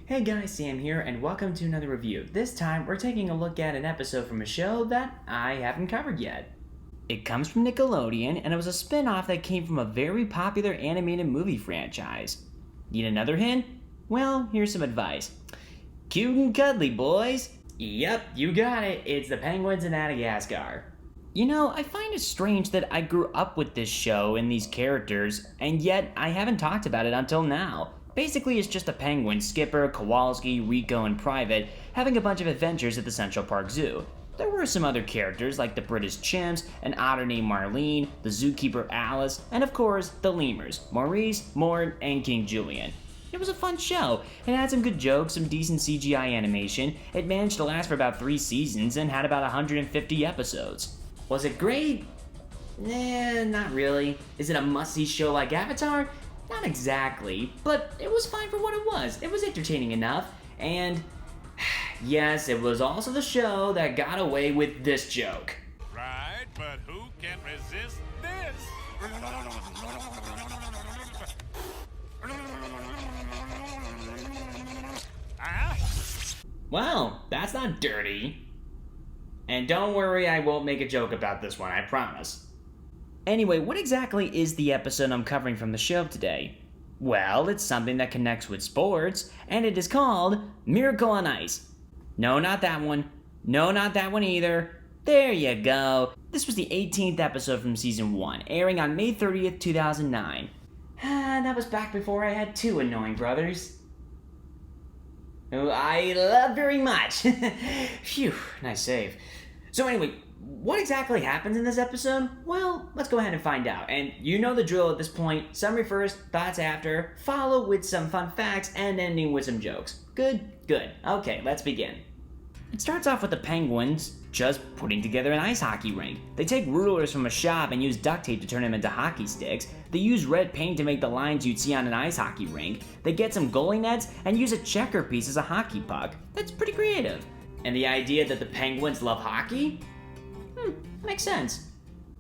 Hey guys, Sam here, and welcome to another review. This time, we're taking a look at an episode from a show that I haven't covered yet. It comes from Nickelodeon, and it was a spin-off that came from a very popular animated movie franchise. Need another hint? Well, here's some advice. Cute and cuddly, boys! Yep, you got it. It's the Penguins of Madagascar. You know, I find it strange that I grew up with this show and these characters, and yet I haven't talked about it until now. Basically, it's just the Penguins, Skipper, Kowalski, Rico, and Private having a bunch of adventures at the Central Park Zoo. There were some other characters like the British chimps, an otter named Marlene, the zookeeper Alice, and of course, the lemurs, Maurice, Mort, and King Julien. It was a fun show. It had some good jokes, some decent CGI animation. It managed to last for about 3 seasons and had about 150 episodes. Was it great? Not really. Is it a must-see show like Avatar? Not exactly, but it was fine for what it was. It was entertaining enough, and yes, it was also the show that got away with this joke. Right, but who can resist this? Well, that's not dirty. And don't worry, I won't make a joke about this one, I promise. Anyway, what exactly is the episode I'm covering from the show today? Well, it's something that connects with sports, and it is called Miracle on Ice. No, not that one. No, not that one either. There you go. This was the 18th episode from Season 1, airing on May 30th, 2009. That was back before I had 2 annoying brothers, who I love very much. Phew, nice save. So anyway, what exactly happens in this episode? Well, let's go ahead and find out. And you know the drill at this point. Summary first, thoughts after, follow with some fun facts, and ending with some jokes. Good? Good. Okay, let's begin. It starts off with the Penguins just putting together an ice hockey rink. They take rulers from a shop and use duct tape to turn them into hockey sticks. They use red paint to make the lines you'd see on an ice hockey rink. They get some goalie nets and use a checker piece as a hockey puck. That's pretty creative. And the idea that the Penguins love hockey? Makes sense.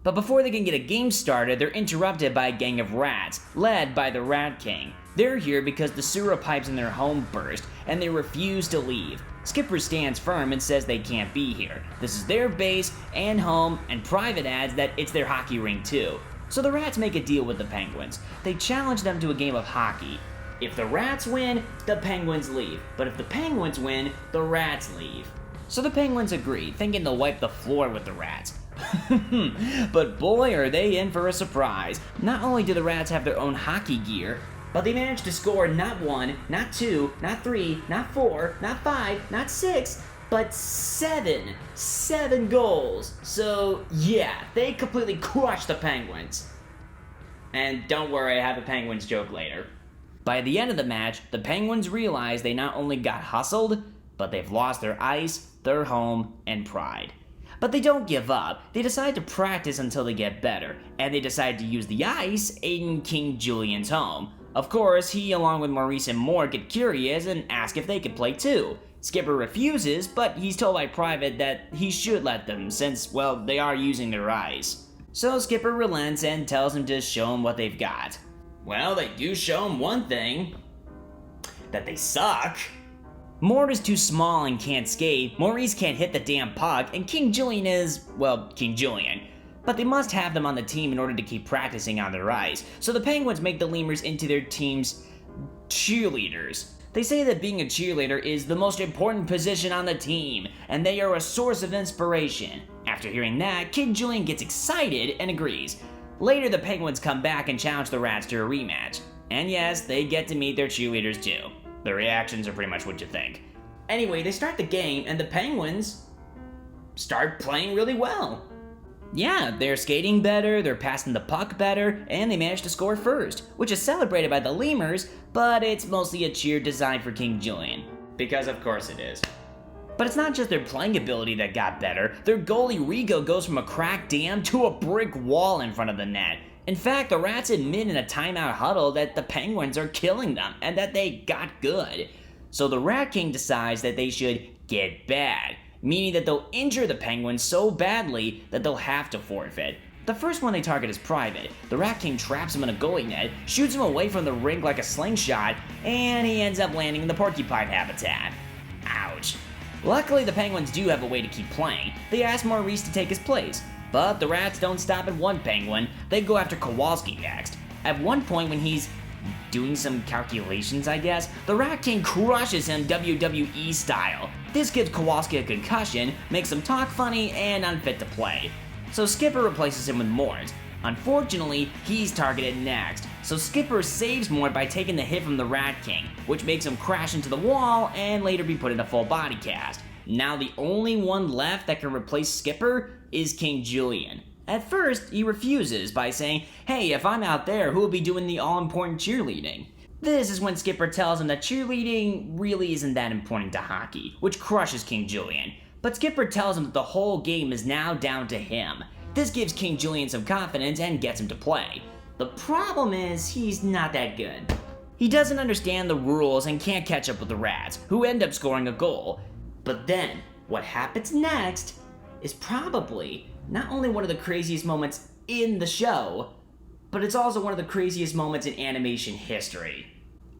But before they can get a game started, they're interrupted by a gang of rats, led by the Rat King. They're here because the sewer pipes in their home burst, and they refuse to leave. Skipper stands firm and says they can't be here. This is their base and home, and Private adds that it's their hockey rink too. So the rats make a deal with the Penguins. They challenge them to a game of hockey. If the rats win, the Penguins leave. But if the Penguins win, the rats leave. So the Penguins agree, thinking they'll wipe the floor with the rats. But boy, are they in for a surprise. Not only do the rats have their own hockey gear, but they managed to score not 1, not 2, not 3, not 4, not 5, not 6, but 7. 7 goals. So yeah, they completely crushed the Penguins. And don't worry, I have a Penguins joke later. By the end of the match, the Penguins realize they not only got hustled, but they've lost their ice, their home, and pride. But they don't give up. They decide to practice until they get better, and they decide to use the ice in King Julien's home. Of course, he along with Maurice and Mort get curious and ask if they could play too. Skipper refuses, but he's told by Private that he should let them since, well, they are using their ice. So Skipper relents and tells him to show them what they've got. Well, they do show him one thing. That they suck. Mort is too small and can't skate, Maurice can't hit the damn puck, and King Julien is, well, King Julien. But they must have them on the team in order to keep practicing on their ice, so the Penguins make the lemurs into their team's cheerleaders. They say that being a cheerleader is the most important position on the team, and they are a source of inspiration. After hearing that, King Julien gets excited and agrees. Later, the Penguins come back and challenge the Rats to a rematch. And yes, they get to meet their cheerleaders too. Their reactions are pretty much what you think. Anyway, they start the game, and the Penguins start playing really well. Yeah, they're skating better, they're passing the puck better, and they manage to score first, which is celebrated by the lemurs, but it's mostly a cheer designed for King Julien. Because of course it is. But it's not just their playing ability that got better, their goalie Rico goes from a cracked dam to a brick wall in front of the net. In fact, the Rats admit in a timeout huddle that the Penguins are killing them, and that they got good. So the Rat King decides that they should get bad, meaning that they'll injure the Penguins so badly that they'll have to forfeit. The first one they target is Private. The Rat King traps him in a goalie net, shoots him away from the rink like a slingshot, and he ends up landing in the porcupine habitat. Ouch. Luckily, the Penguins do have a way to keep playing. They ask Maurice to take his place, but the Rats don't stop at one Penguin. They go after Kowalski next. At one point when he's doing some calculations, I guess, the Rat King crushes him WWE style. This gives Kowalski a concussion, makes him talk funny, and unfit to play. So Skipper replaces him with Mort. Unfortunately, he's targeted next, so Skipper saves Mort by taking the hit from the Rat King, which makes him crash into the wall and later be put in a full body cast. Now the only one left that can replace Skipper is King Julien. At first, he refuses by saying, "Hey, if I'm out there, who will be doing the all-important cheerleading?" This is when Skipper tells him that cheerleading really isn't that important to hockey, which crushes King Julien. But Skipper tells him that the whole game is now down to him. This gives King Julien some confidence and gets him to play. The problem is, he's not that good. He doesn't understand the rules and can't catch up with the Rats, who end up scoring a goal. But then, what happens next is probably not only one of the craziest moments in the show, but it's also one of the craziest moments in animation history.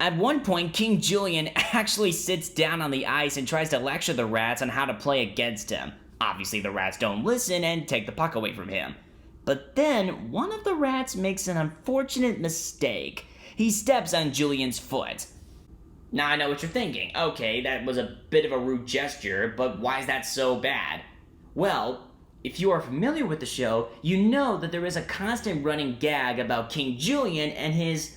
At one point, King Julien actually sits down on the ice and tries to lecture the Rats on how to play against him. Obviously, the Rats don't listen and take the puck away from him. But then, one of the Rats makes an unfortunate mistake. He steps on Julien's foot. Now I know what you're thinking. Okay, that was a bit of a rude gesture, but why is that so bad? Well, if you are familiar with the show, you know that there is a constant running gag about King Julien and his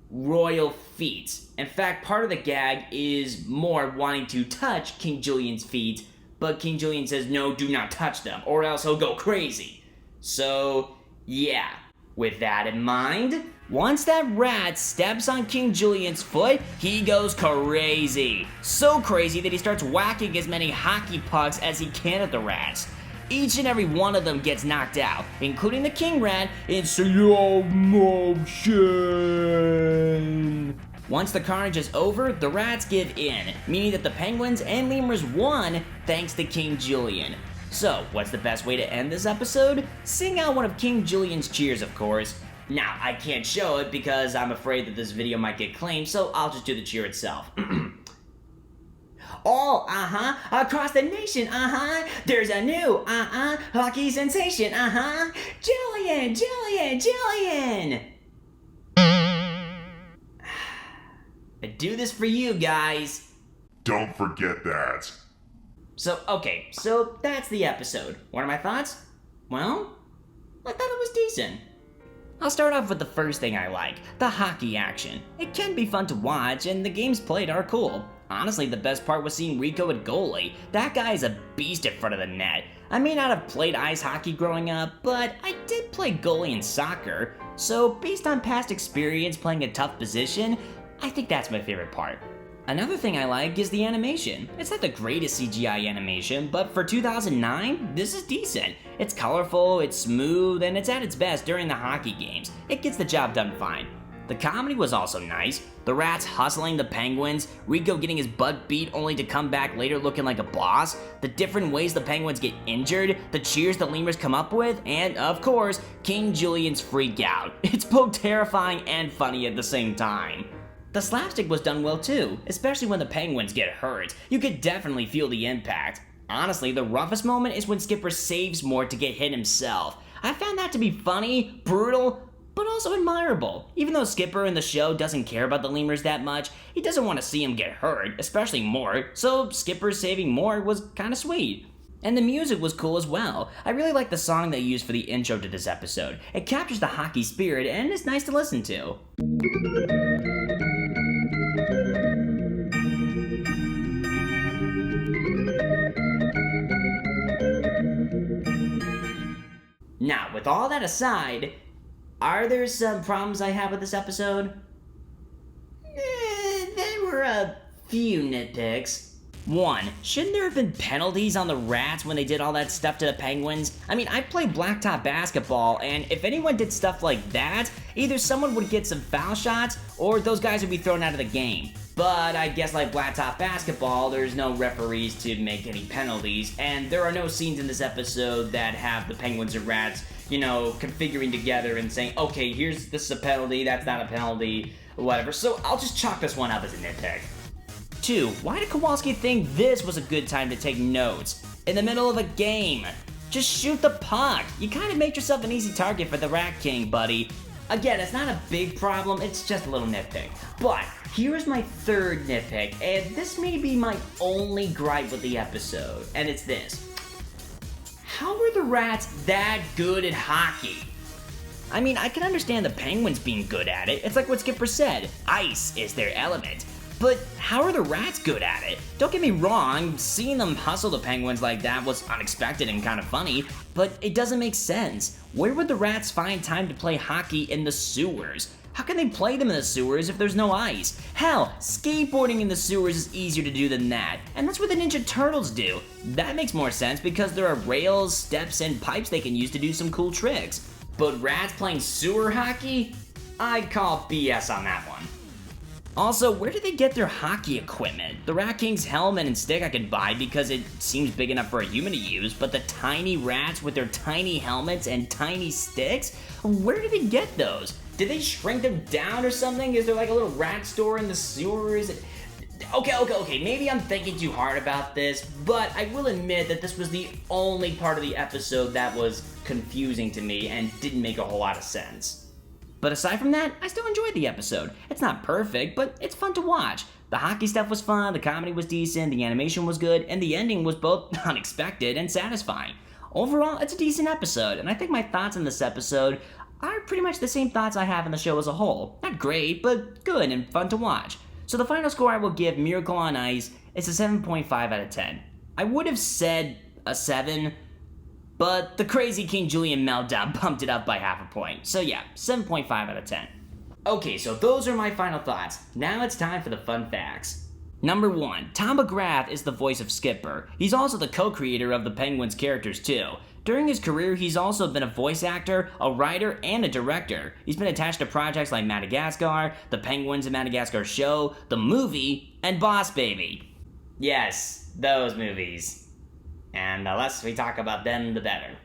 royal feet. In fact, part of the gag is Mort wanting to touch King Julien's feet, but King Julien says, "No, do not touch them, or else he'll go crazy." So, yeah, with that in mind, once that rat steps on King Julien's foot, he goes crazy. So crazy that he starts whacking as many hockey pucks as he can at the Rats. Each and every one of them gets knocked out, including the King Rat in slow motion. Once the carnage is over, the Rats give in, meaning that the Penguins and Lemurs won thanks to King Julien. So, what's the best way to end this episode? Sing out one of King Julien's cheers, of course. Now, I can't show it because I'm afraid that this video might get claimed, so I'll just do the cheer itself. All, across the nation, there's a new, hockey sensation, Julien, Julien, Julien! I do this for you guys. Don't forget that. So that's the episode. What are my thoughts? Well, I thought it was decent. I'll start off with the first thing I like, the hockey action. It can be fun to watch, and the games played are cool. Honestly, the best part was seeing Rico at goalie. That guy is a beast in front of the net. I may not have played ice hockey growing up, but I did play goalie in soccer. So based on past experience playing a tough position, I think that's my favorite part. Another thing I like is the animation. It's not the greatest CGI animation, but for 2009, this is decent. It's colorful, it's smooth, and it's at its best during the hockey games. It gets the job done fine. The comedy was also nice. The Rats hustling the Penguins, Rico getting his butt beat only to come back later looking like a boss, the different ways the Penguins get injured, the cheers the Lemurs come up with, and of course, King Julien's freak out. It's both terrifying and funny at the same time. The slapstick was done well too, especially when the Penguins get hurt. You could definitely feel the impact. Honestly, the roughest moment is when Skipper saves Mort to get hit himself. I found that to be funny, brutal, but also admirable. Even though Skipper in the show doesn't care about the Lemurs that much, he doesn't want to see him get hurt, especially Mort, so Skipper saving Mort was kinda sweet. And the music was cool as well. I really like the song they used for the intro to this episode. It captures the hockey spirit and it's nice to listen to. Now, with all that aside, are there some problems I have with this episode? There were a few nitpicks. 1, shouldn't there have been penalties on the Rats when they did all that stuff to the Penguins? I mean, I play blacktop basketball, and if anyone did stuff like that, either someone would get some foul shots, or those guys would be thrown out of the game. But I guess like blacktop basketball, there's no referees to make any penalties, and there are no scenes in this episode that have the Penguins or Rats configuring together and saying, okay, this is a penalty, that's not a penalty, whatever. So I'll just chalk this one up as a nitpick. 2. Why did Kowalski think this was a good time to take notes? In the middle of a game. Just shoot the puck. You kind of made yourself an easy target for the Rat King, buddy. Again, it's not a big problem, it's just a little nitpick. But here's my third nitpick, and this may be my only gripe with the episode, and it's this. How are the Rats that good at hockey? I mean, I can understand the Penguins being good at it. It's like what Skipper said, ice is their element. But how are the Rats good at it? Don't get me wrong, seeing them hustle the Penguins like that was unexpected and kind of funny, but it doesn't make sense. Where would the Rats find time to play hockey in the sewers? How can they play them in the sewers if there's no ice? Hell, skateboarding in the sewers is easier to do than that, and that's what the Ninja Turtles do. That makes more sense because there are rails, steps, and pipes they can use to do some cool tricks. But Rats playing sewer hockey? I'd call BS on that one. Also, where do they get their hockey equipment? The Rat King's helmet and stick I could buy because it seems big enough for a human to use, but the tiny rats with their tiny helmets and tiny sticks? Where do they get those? Did they shrink them down or something? Is there like a little rat store in the sewers? Okay, maybe I'm thinking too hard about this, but I will admit that this was the only part of the episode that was confusing to me and didn't make a whole lot of sense. But aside from that, I still enjoyed the episode. It's not perfect, but it's fun to watch. The hockey stuff was fun, the comedy was decent, the animation was good, and the ending was both unexpected and satisfying. Overall, it's a decent episode, and I think my thoughts on this episode are pretty much the same thoughts I have on the show as a whole. Not great, but good and fun to watch. So the final score I will give Miracle on Ice is a 7.5 out of 10. I would have said a 7, but the Crazy King Julien meltdown bumped it up by half a point. So yeah, 7.5 out of 10. Okay, so those are my final thoughts. Now it's time for the fun facts. Number 1, Tom Mcgrath is the voice of Skipper. He's also the co-creator of the Penguins characters too. During his career, he's also been a voice actor, a writer, and a director. He's been attached to projects like Madagascar, the Penguins and Madagascar show, the movie, and Boss Baby. Yes, those movies. And the less we talk about them, the better.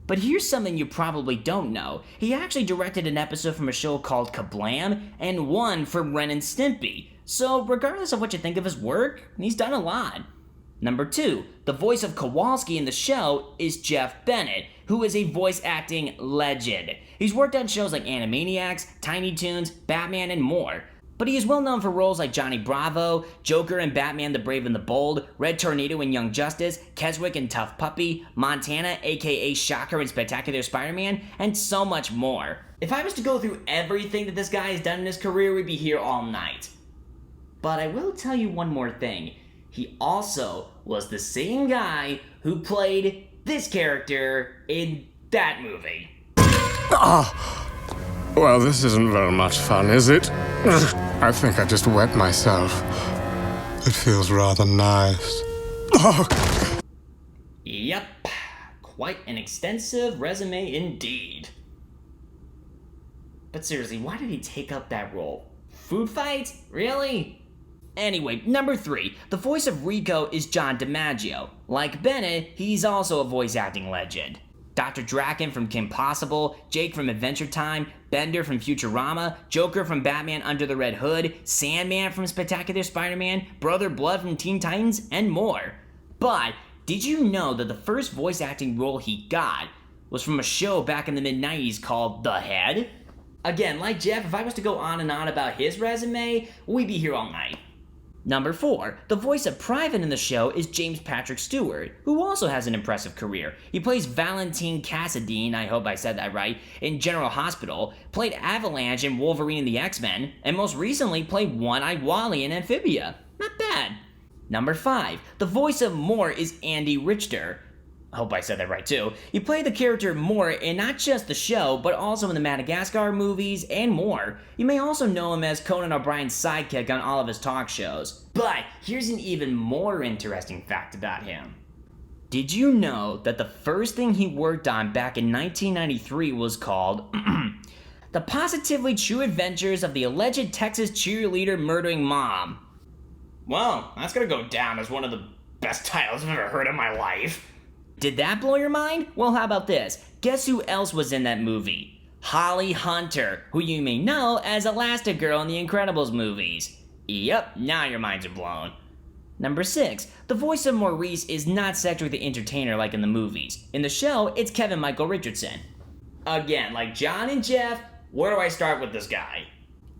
But here's something you probably don't know. He actually directed an episode from a show called Kablam, and one for Ren and Stimpy. So regardless of what you think of his work, he's done a lot. Number 2, the voice of Kowalski in the show is Jeff Bennett, who is a voice acting legend. He's worked on shows like Animaniacs, Tiny Toons, Batman, and more. But he is well known for roles like Johnny Bravo, Joker in Batman the Brave and the Bold, Red Tornado in Young Justice, Keswick in Tough Puppy, Montana aka Shocker in Spectacular Spider-Man, and so much more. If I was to go through everything that this guy has done in his career, we'd be here all night. But I will tell you one more thing. He also was the same guy who played this character in that movie. Well, this isn't very much fun, is it? I think I just wet myself. It feels rather nice. Yep, quite an extensive resume indeed. But seriously, why did he take up that role? Food fight? Really? Anyway, number 3, the voice of Rico is John DiMaggio. Like Bennett, he's also a voice acting legend. Dr. Draken from Kim Possible, Jake from Adventure Time, Bender from Futurama, Joker from Batman Under the Red Hood, Sandman from Spectacular Spider-Man, Brother Blood from Teen Titans, and more. But did you know that the first voice acting role he got was from a show back in the mid-90s called The Head? Again, like Jeff, if I was to go on and on about his resume, we'd be here all night. Number 4, the voice of Private in the show is James Patrick Stewart, who also has an impressive career. He plays Valentine Cassadine, I hope I said that right, in General Hospital, played Avalanche in Wolverine and the X-Men, and most recently played One-Eyed Wally in Amphibia. Not bad. Number 5, the voice of Moore is Andy Richter. I hope I said that right too. He played the character Moore in not just the show, but also in the Madagascar movies and more. You may also know him as Conan O'Brien's sidekick on all of his talk shows. But here's an even more interesting fact about him. Did you know that the first thing he worked on back in 1993 was called The Positively True Adventures of the Alleged Texas Cheerleader Murdering Mom? Well, that's gonna go down as one of the best titles I've ever heard in my life. Did that blow your mind? Well, how about this? guess who else was in that movie? Holly Hunter, who you may know as Elastigirl in the Incredibles movies. Yep, now your minds are blown. Number 6. The voice of Maurice is not Cedric the Entertainer like in the movies. In the show, it's Kevin Michael Richardson. Again, like John and Jeff, where do I start with this guy?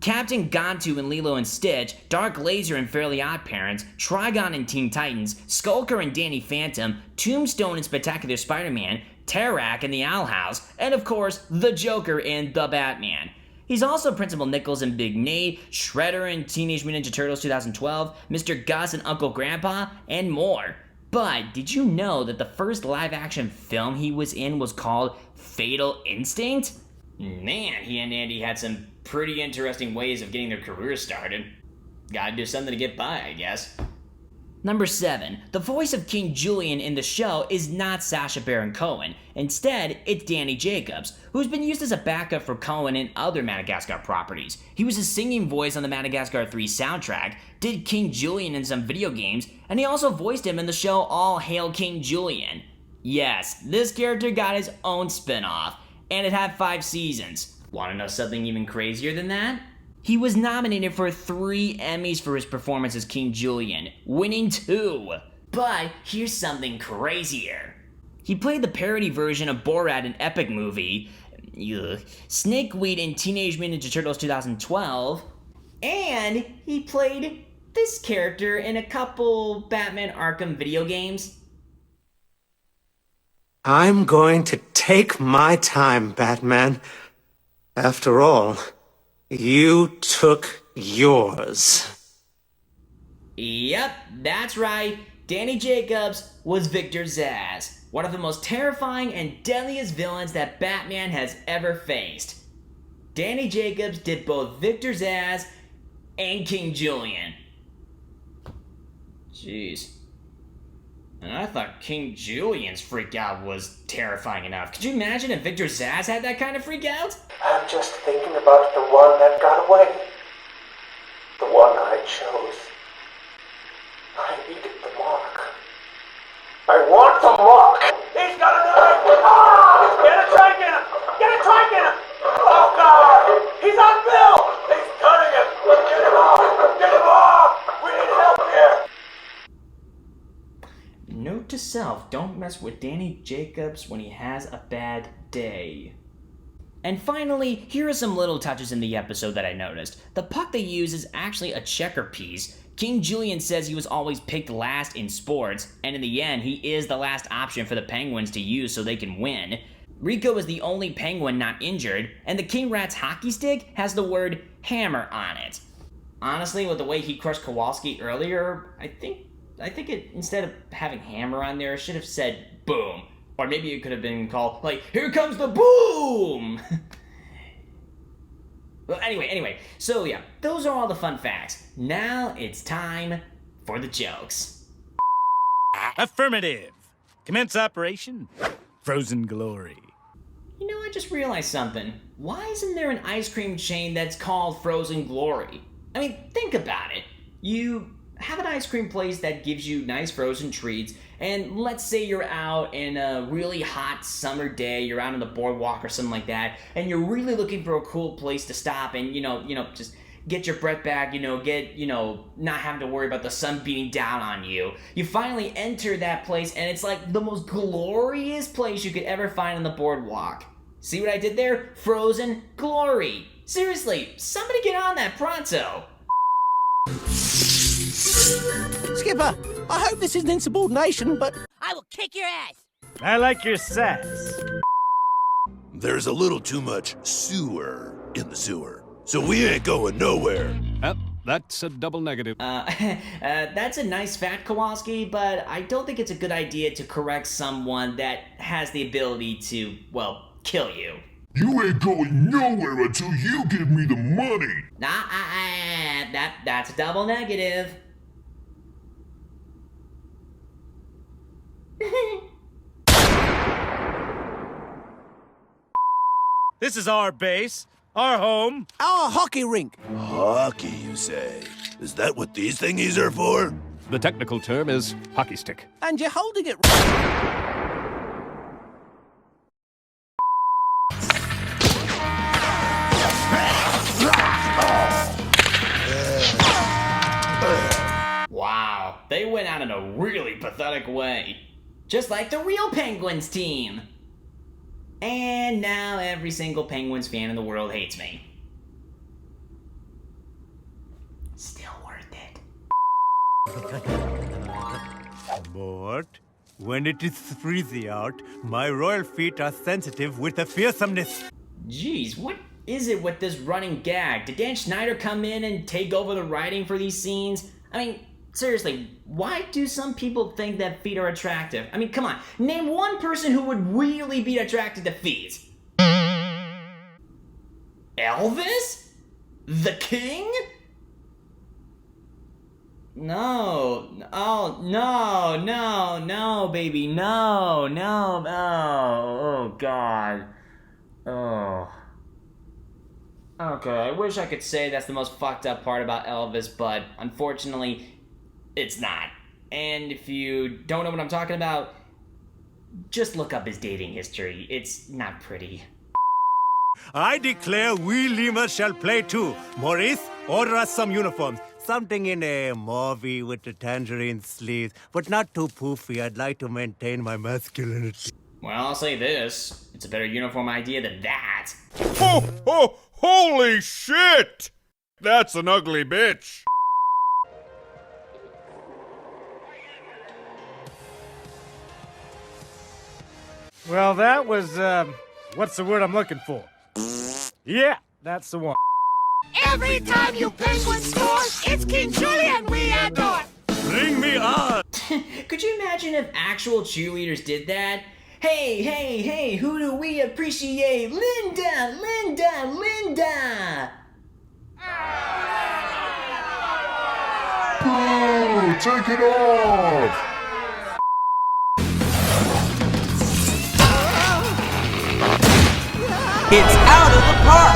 Captain Gantu in Lilo and Stitch, Dark Laser in Fairly Odd Parents, Trigon in Teen Titans, Skulker in Danny Phantom, Tombstone in Spectacular Spider-Man, Tarak in The Owl House, and of course, the Joker in The Batman. He's also Principal Nichols in Big Nate, Shredder in Teenage Mutant Ninja Turtles 2012, Mr. Gus in Uncle Grandpa, and more. But did you know that the first live-action film he was in was called Fatal Instinct? Man, he and Andy had some pretty interesting ways of getting their careers started. Gotta do something to get by, I guess. Number 7. The voice of King Julien in the show is not Sacha Baron Cohen. Instead, it's Danny Jacobs, who's been used as a backup for Cohen in other Madagascar properties. He was a singing voice on the Madagascar 3 soundtrack, did King Julien in some video games, and he also voiced him in the show All Hail King Julien. Yes, this character got his own spin-off, and it had 5 seasons. Want to know something even crazier than that? He was nominated for 3 Emmys for his performance as King Julien, winning 2. But here's something crazier. He played the parody version of Borat in Epic Movie, Snakeweed in Teenage Mutant Ninja Turtles 2012, and he played this character in a couple Batman Arkham video games. I'm going to take my time, Batman. After all, you took yours. Yep, that's right. Danny Jacobs was Victor Zsasz, one of the most terrifying and deadliest villains that Batman has ever faced. Danny Jacobs did both Victor Zsasz and King Julien. Jeez. And I thought King Julien's freak out was terrifying enough. Could you imagine if Victor Zsasz had that kind of freak out? I'm just thinking about the one that got away. The one I chose. I needed the mark. I want the mark! He's got a knife! Ah! Get a trike in him! Get a trike in him! Oh God! He's on Bill! He's cutting him! Get him off! Get him off! We need help here! Note to self, don't mess with Danny Jacobs when he has a bad day. And finally, here are some little touches in the episode that I noticed. The puck they use is actually a checker piece. King Julien says he was always picked last in sports, and in the end, he is the last option for the Penguins to use so they can win. Rico is the only Penguin not injured, and the King Rat's hockey stick has the word hammer on it. Honestly, with the way he crushed Kowalski earlier, I think it, instead of having hammer on there, it should have said boom. Or maybe it could have been called, like, here comes the boom! Well, anyway, so yeah, those are all the fun facts. Now it's time for the jokes. Affirmative. Commence operation. Frozen glory. You know, I just realized something. Why isn't there an ice cream chain that's called Frozen Glory? I mean, think about it. You have an ice cream place that gives you nice frozen treats, and let's say you're out in a really hot summer day, you're out on the boardwalk or something like that, and you're really looking for a cool place to stop and, you know, just get your breath back, not having to worry about the sun beating down on you. You finally enter that place, and it's like the most glorious place you could ever find on the boardwalk. See what I did there? Frozen Glory. Seriously, somebody get on that pronto. Skipper, I hope this isn't insubordination, but I will kick your ass. I like your sass. There's a little too much sewer in the sewer, so we ain't going nowhere. That's a double negative. That's a nice fact, Kowalski, but I don't think it's a good idea to correct someone that has the ability to, well, kill you. You ain't going nowhere until you give me the money. That's a double negative. This is our base, our home. our hockey rink. Hockey, you say? Is that what these thingies are for? The technical term is hockey stick. And you're holding it they went out in a really pathetic way. Just like the real Penguins team. And now every single Penguins fan in the world hates me. Still worth it. But when it is freezing out, my royal feet are sensitive with the fearsomeness. Jeez, what is it with this running gag? Did Dan Schneider come in and take over the writing for these scenes? I mean, seriously, why do some people think that feet are attractive? I mean, come on, name one person who would really be attracted to feet. Elvis? The king? No, oh, no, baby, no, oh, God. Oh. Okay, I wish I could say that's the most fucked up part about Elvis, but unfortunately, it's not. And if you don't know what I'm talking about, just look up his dating history. It's not pretty. I declare we lemurs shall play too. Maurice, order us some uniforms. Something in a movie with the tangerine sleeves, but not too poofy. I'd like to maintain my masculinity. Well, I'll say this. It's a better uniform idea than that. Ho, ho, holy shit! That's an ugly bitch. Well, that was, what's the word I'm looking for? Yeah, that's the one. Every time you Penguins score, it's King Julien we adore. Bring me on! Could you imagine if actual cheerleaders did that? Hey, who do we appreciate? Linda! Boo! Take it off! It's out of the park!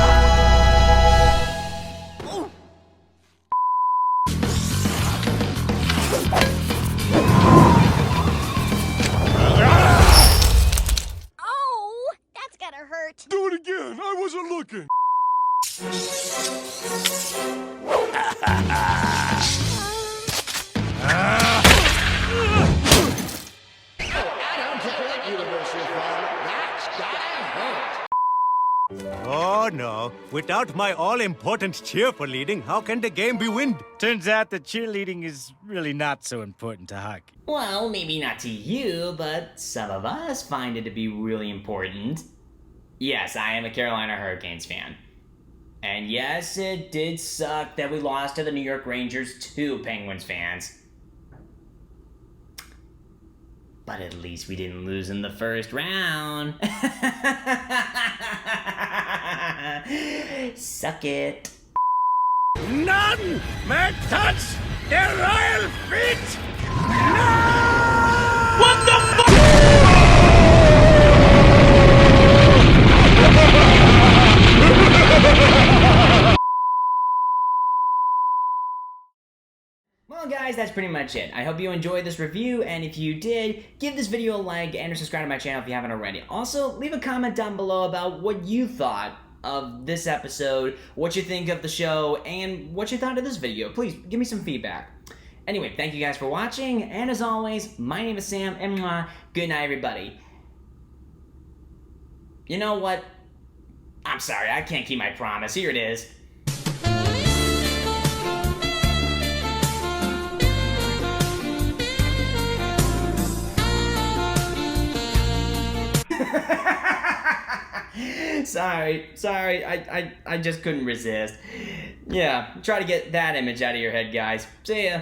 Oh, that's gotta hurt. Do it again. I wasn't looking. Oh no, without my all-important cheer for leading, how can the game be won? Turns out that cheerleading is really not so important to hockey. Well, maybe not to you, but some of us find it to be really important. Yes, I am a Carolina Hurricanes fan. And yes, it did suck that we lost to the New York Rangers too, Penguins fans. But at least we didn't lose in the first round. Suck it. None may touch the royal feet! What the fuck? Well, guys, that's pretty much it. I hope you enjoyed this review, and if you did, give this video a like and subscribe to my channel if you haven't already. Also, leave a comment down below about what you thought of this episode, what you think of the show, and what you thought of this video. Please, give me some feedback. Anyway, thank you guys for watching, and as always, my name is Sam, and good night, everybody. You know what? I'm sorry, I can't keep my promise. Here it is. Sorry, I just couldn't resist. Yeah, try to get that image out of your head, guys. See ya.